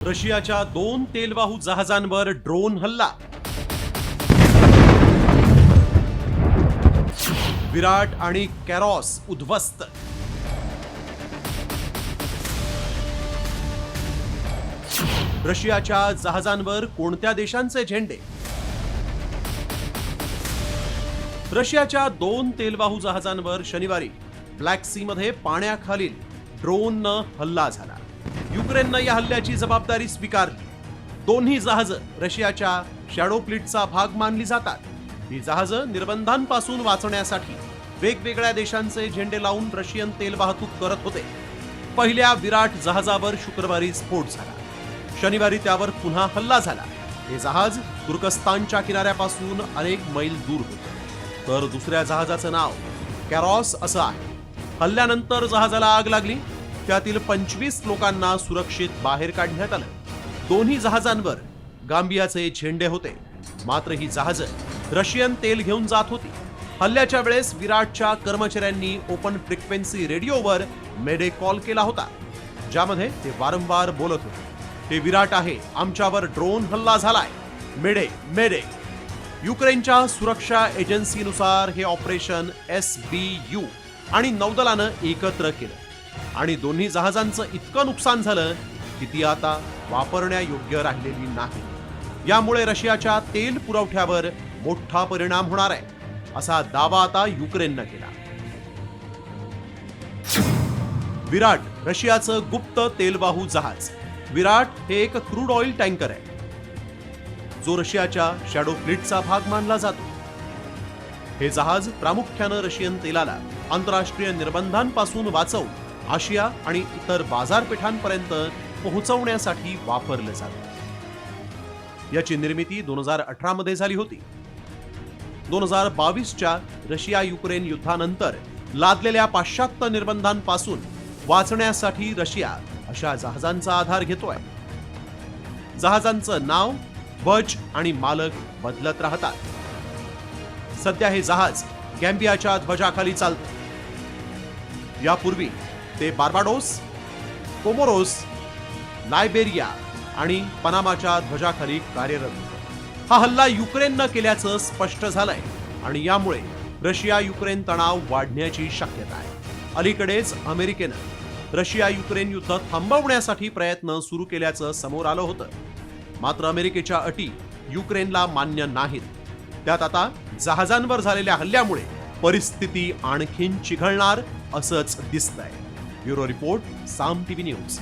रशियाच्या 2 तेलवाहू जहाजांवर ड्रोन हल्ला. विराट आणि कॅरॉस उद्ध्वस्त. रशियाच्या जहाजांवर कोणत्या देशांचे झेंडे? रशियाच्या 2 तेलवाहू जहाजांवर शनिवारी ब्लॅक सी मध्ये पाण्याखालील ड्रोननं हल्ला झाला. युक्रेननं या हल्ल्याची जबाबदारी स्वीकारली. दोन्ही जहाजं रशियाच्या शॅडो फ्लीटचा भाग मानली जातात. ही जहाजं निर्बंधांपासून वाचण्यासाठी वेगवेगळ्या देशांचे झेंडे लावून रशियन तेल वाहतूक करत होते. पहिल्या विराट जहाजावर शुक्रवारी स्फोट झाला. शनिवारी त्यावर पुन्हा हल्ला झाला. हे जहाज तुर्कस्तानच्या किनाऱ्यापासून अनेक मैल दूर होते. तर दुसऱ्या जहाजाचं नाव कॅरॉस असं आहे. हल्ल्यानंतर जहाजाला आग लागली. त्यातील 25 लोकांना सुरक्षित बाहेर काढण्यात आलं. दोन्ही जहाजांवर गांबियाचे झेंडे होते. मात्र ही जहाजं रशियन तेल घेऊन जात होती. हल्ल्याच्या वेळेस विराटच्या कर्मचाऱ्यांनी ओपन फ्रिक्वेन्सी रेडिओवर मेडे कॉल केला होता, ज्यामध्ये ते वारंवार बोलत होते, हे विराट आहे, आमच्यावर ड्रोन हल्ला झालाय, मेडे मेडे. युक्रेनच्या सुरक्षा एजन्सीनुसार हे ऑपरेशन SBU आणि नौदलानं एकत्र केलं आणि दोन्ही जहाजांचं इतकं नुकसान झालं की ती आता वापरण्यायोग्य राहिलेली नाही. यामुळे रशियाच्या तेल पुरवठ्यावर मोठा परिणाम होणार आहे, असा दावा आता युक्रेननं केला. विराट रशियाचं गुप्त तेलवाहू जहाज. विराट हे एक क्रूड ऑइल टँकर आहे, जो रशियाच्या शॅडो फ्लीटचा भाग मानला जातो. हे जहाज प्रामुख्यानं रशियन तेलाला आंतरराष्ट्रीय निर्बंधांपासून वाचवून आशिया आणि इतर बाजारपेठांपर्यंत पोहोचवण्यासाठी वापरलं जातं. याची निर्मिती 2018 मध्ये झाली होती. 2022च्या रशिया युक्रेन युद्धानंतर लादलेल्या पाश्चात्य निर्बंधांपासून वाचण्यासाठी रशिया अशा जहाजांचा आधार घेतोय. जहाजांचं नाव, ध्वज आणि मालक बदलत राहतात. सध्या हे जहाज गॅम्बियाच्या ध्वजाखाली चालतं. यापूर्वी ते बार्बाडोस, कोमोरोस, लायबेरिया आणि पनामाच्या ध्वजाखाली कार्यरत होतं. हा हल्ला युक्रेननं केल्याचं स्पष्ट झालंय आणि यामुळे रशिया युक्रेन तणाव वाढण्याची शक्यता आहे. अलीकडेच अमेरिकेनं रशिया युक्रेन युद्ध थांबवण्यासाठी प्रयत्न सुरू केल्याचं समोर आलं होतं. मात्र अमेरिकेच्या अटी युक्रेनला मान्य नाहीत. त्यात आता जहाजांवर झालेल्या हल्ल्यामुळे परिस्थिती आणखीन चिघळणार असंच दिसतंय. ब्युरो रिपोर्ट, साम टीव्ही न्यूज.